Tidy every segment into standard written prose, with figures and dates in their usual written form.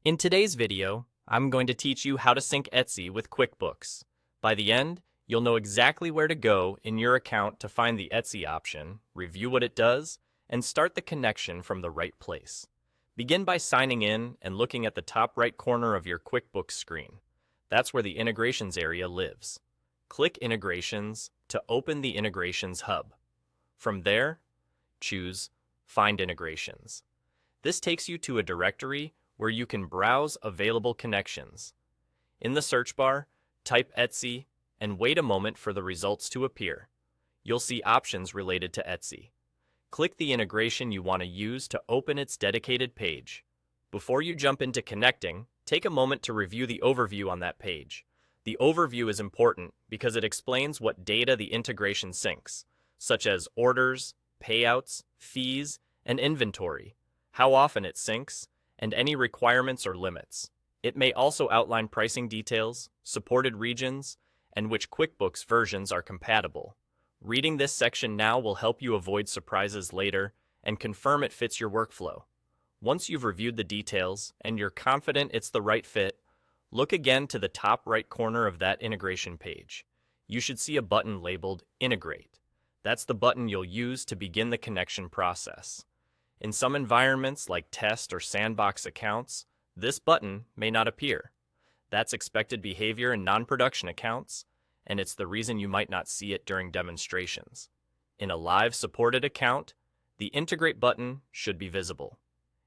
In today's video, I'm going to teach you how to sync Etsy with QuickBooks. By the end, you'll know exactly where to go in your account to find the Etsy option, review what it does, and start the connection from the right place. Begin by signing in and looking at the top right corner of your QuickBooks screen. That's where the Integrations area lives. Click Integrations to open the Integrations hub. From there, choose Find Integrations. This takes you to a directory where you can browse available connections. In the search bar, type Etsy and wait a moment for the results to appear. You'll see options related to Etsy. Click the integration you want to use to open its dedicated page. Before you jump into connecting, take a moment to review the overview on that page. The overview is important because it explains what data the integration syncs, such as orders, payouts, fees, and inventory, how often it syncs, and any requirements or limits. It may also outline pricing details, supported regions, and which QuickBooks versions are compatible. Reading this section now will help you avoid surprises later and confirm it fits your workflow. Once you've reviewed the details and you're confident it's the right fit, look again to the top right corner of that integration page. You should see a button labeled Integrate. That's the button you'll use to begin the connection process. In some environments like test or sandbox accounts, this button may not appear. That's expected behavior in non-production accounts, and it's the reason you might not see it during demonstrations. In a live supported account, the Integrate button should be visible.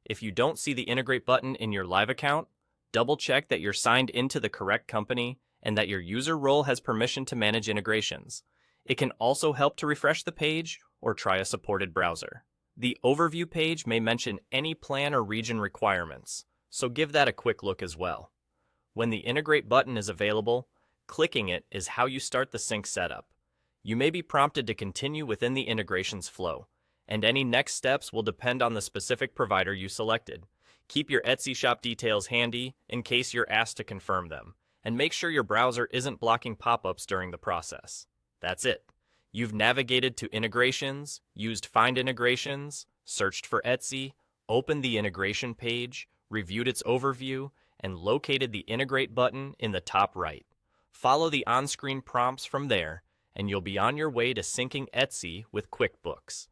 If you don't see the Integrate button in your live account, double-check that you're signed into the correct company and that your user role has permission to manage integrations. It can also help to refresh the page or try a supported browser. The overview page may mention any plan or region requirements, so give that a quick look as well. When the Integrate button is available, clicking it is how you start the sync setup. You may be prompted to continue within the integrations flow, and any next steps will depend on the specific provider you selected. Keep your Etsy shop details handy in case you're asked to confirm them, and make sure your browser isn't blocking pop-ups during the process. That's it. You've navigated to integrations, used Find Integrations, searched for Etsy, opened the integration page, reviewed its overview, and located the Integrate button in the top right. Follow the on-screen prompts from there, and you'll be on your way to syncing Etsy with QuickBooks.